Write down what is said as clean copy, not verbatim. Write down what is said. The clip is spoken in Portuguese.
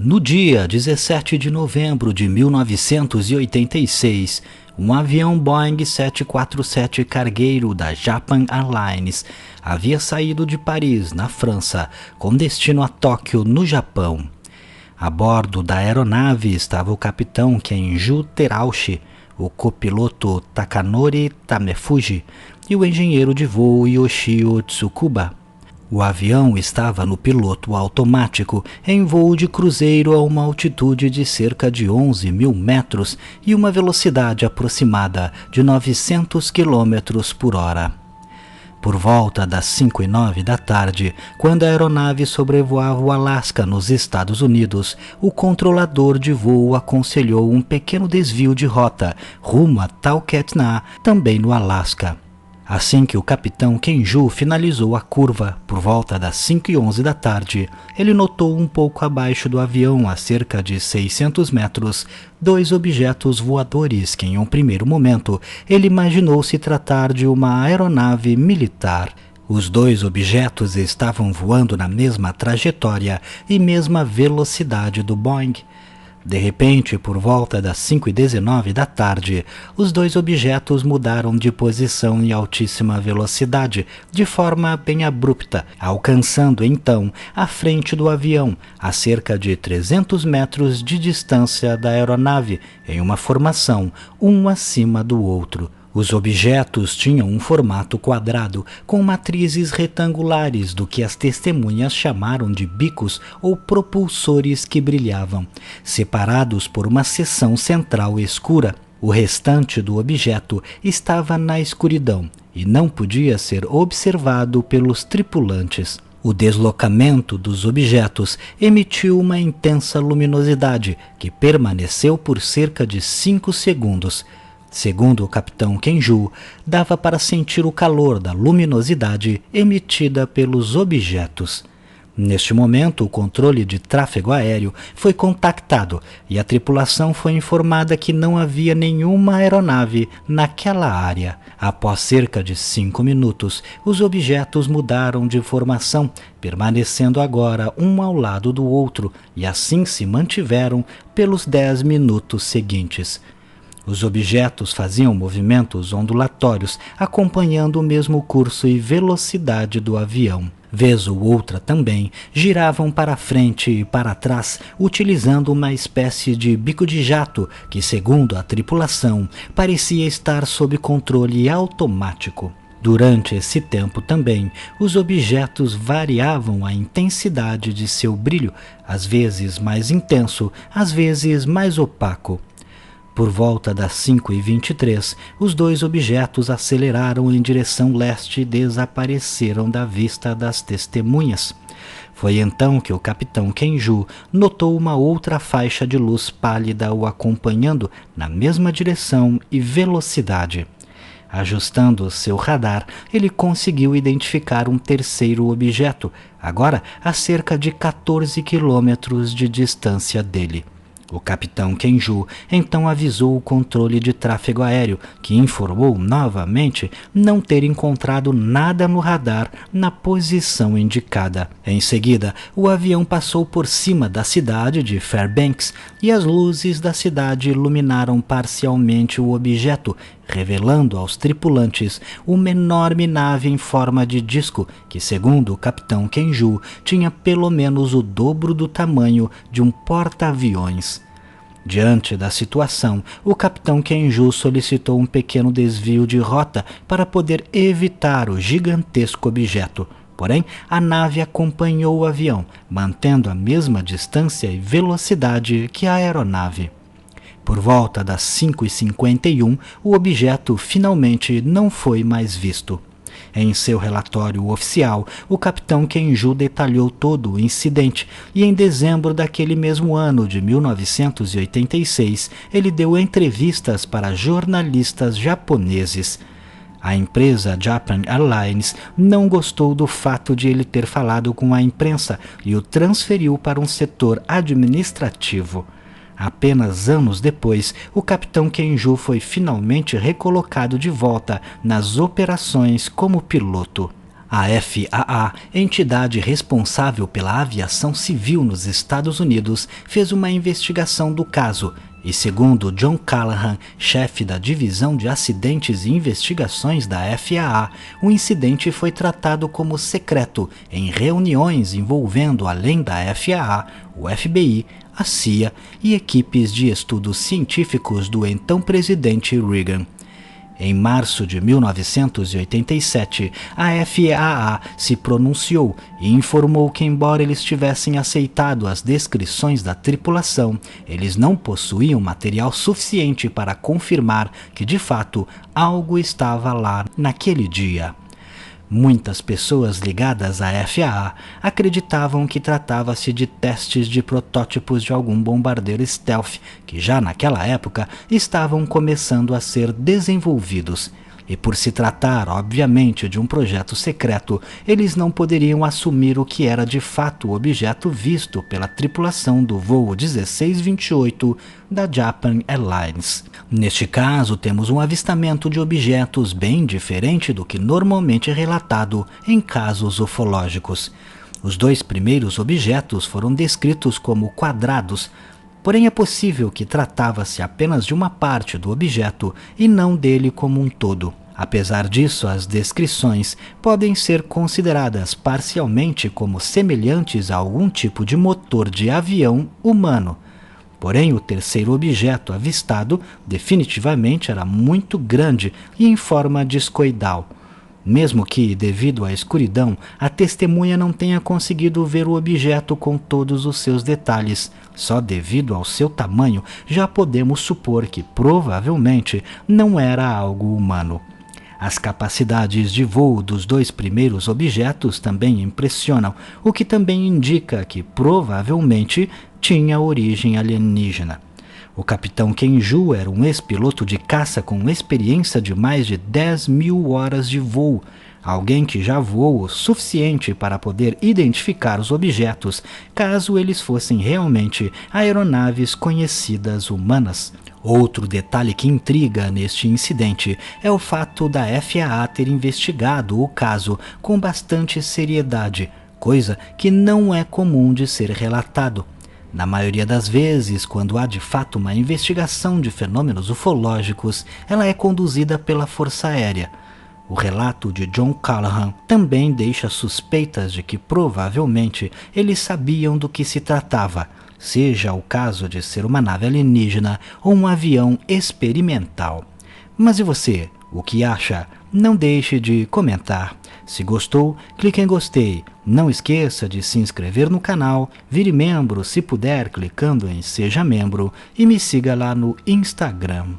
No dia 17 de novembro de 1986, um avião Boeing 747 cargueiro da Japan Airlines havia saído de Paris, na França, com destino a Tóquio, no Japão. A bordo da aeronave estava o capitão Kenju Terauchi, o copiloto Takanori Tamefuji e o engenheiro de voo Yoshio Tsukuba. O avião estava no piloto automático, em voo de cruzeiro a uma altitude de cerca de 11.000 metros e uma velocidade aproximada de 900 km por hora. Por volta das 5:09 da tarde, quando a aeronave sobrevoava o Alasca, nos Estados Unidos, o controlador de voo aconselhou um pequeno desvio de rota rumo a Talkeetna, também no Alasca. Assim que o capitão Kenju finalizou a curva, por volta das 5:11 da tarde, ele notou um pouco abaixo do avião, a cerca de 600 metros, dois objetos voadores que, em um primeiro momento, ele imaginou se tratar de uma aeronave militar. Os dois objetos estavam voando na mesma trajetória e mesma velocidade do Boeing. De repente, por volta das 5:19 da tarde, os dois objetos mudaram de posição em altíssima velocidade, de forma bem abrupta, alcançando então a frente do avião, a cerca de 300 metros de distância da aeronave, em uma formação, um acima do outro. Os objetos tinham um formato quadrado, com matrizes retangulares do que as testemunhas chamaram de bicos ou propulsores que brilhavam, separados por uma seção central escura. O restante do objeto estava na escuridão e não podia ser observado pelos tripulantes. O deslocamento dos objetos emitiu uma intensa luminosidade que permaneceu por cerca de 5 segundos. Segundo o capitão Kenju, dava para sentir o calor da luminosidade emitida pelos objetos. Neste momento, o controle de tráfego aéreo foi contactado e a tripulação foi informada que não havia nenhuma aeronave naquela área. Após cerca de 5 minutos, os objetos mudaram de formação, permanecendo agora um ao lado do outro, e assim se mantiveram pelos 10 minutos seguintes. Os objetos faziam movimentos ondulatórios, acompanhando o mesmo curso e velocidade do avião. Vez ou outra também giravam para frente e para trás, utilizando uma espécie de bico de jato que, segundo a tripulação, parecia estar sob controle automático. Durante esse tempo também, os objetos variavam a intensidade de seu brilho, às vezes mais intenso, às vezes mais opaco. Por volta das 5:23, os dois objetos aceleraram em direção leste e desapareceram da vista das testemunhas. Foi então que o capitão Kenju notou uma outra faixa de luz pálida o acompanhando na mesma direção e velocidade. Ajustando seu radar, ele conseguiu identificar um terceiro objeto, agora a cerca de 14 quilômetros de distância dele. O capitão Kenju então avisou o controle de tráfego aéreo, que informou novamente não ter encontrado nada no radar na posição indicada. Em seguida, o avião passou por cima da cidade de Fairbanks e as luzes da cidade iluminaram parcialmente o objeto, revelando aos tripulantes uma enorme nave em forma de disco que, segundo o capitão Kenju, tinha pelo menos o dobro do tamanho de um porta-aviões. Diante da situação, o capitão Kenju solicitou um pequeno desvio de rota para poder evitar o gigantesco objeto. Porém, a nave acompanhou o avião, mantendo a mesma distância e velocidade que a aeronave. Por volta das 5:51, o objeto finalmente não foi mais visto. Em seu relatório oficial, o capitão Kenju detalhou todo o incidente e, em dezembro daquele mesmo ano de 1986, ele deu entrevistas para jornalistas japoneses. A empresa Japan Airlines não gostou do fato de ele ter falado com a imprensa e o transferiu para um setor administrativo. Apenas anos depois, o capitão Kenju foi finalmente recolocado de volta nas operações como piloto. A FAA, entidade responsável pela aviação civil nos Estados Unidos, fez uma investigação do caso e, segundo John Callahan, chefe da Divisão de Acidentes e Investigações da FAA, o incidente foi tratado como secreto em reuniões envolvendo, além da FAA, o FBI, a CIA e equipes de estudos científicos do então presidente Reagan. Em março de 1987, a FAA se pronunciou e informou que, embora eles tivessem aceitado as descrições da tripulação, eles não possuíam material suficiente para confirmar que, de fato, algo estava lá naquele dia. Muitas pessoas ligadas à FAA acreditavam que tratava-se de testes de protótipos de algum bombardeiro stealth que já naquela época estavam começando a ser desenvolvidos. E por se tratar, obviamente, de um projeto secreto, eles não poderiam assumir o que era de fato o objeto visto pela tripulação do voo 1628 da Japan Airlines. Neste caso, temos um avistamento de objetos bem diferente do que normalmente é relatado em casos ufológicos. Os dois primeiros objetos foram descritos como quadrados, porém é possível que tratava-se apenas de uma parte do objeto e não dele como um todo. Apesar disso, as descrições podem ser consideradas parcialmente como semelhantes a algum tipo de motor de avião humano. Porém, o terceiro objeto avistado definitivamente era muito grande e em forma discoidal. Mesmo que, devido à escuridão, a testemunha não tenha conseguido ver o objeto com todos os seus detalhes, só devido ao seu tamanho, já podemos supor que provavelmente não era algo humano. As capacidades de voo dos dois primeiros objetos também impressionam, o que também indica que provavelmente tinha origem alienígena. O capitão Kenju era um ex-piloto de caça com experiência de mais de 10.000 horas de voo, alguém que já voou o suficiente para poder identificar os objetos, caso eles fossem realmente aeronaves conhecidas humanas. Outro detalhe que intriga neste incidente é o fato da FAA ter investigado o caso com bastante seriedade, coisa que não é comum de ser relatado. Na maioria das vezes, quando há de fato uma investigação de fenômenos ufológicos, ela é conduzida pela Força Aérea. O relato de John Callahan também deixa suspeitas de que provavelmente eles sabiam do que se tratava, seja o caso de ser uma nave alienígena ou um avião experimental. Mas e você? O que acha? Não deixe de comentar. Se gostou, clique em gostei. Não esqueça de se inscrever no canal, vire membro se puder clicando em Seja Membro e me siga lá no Instagram.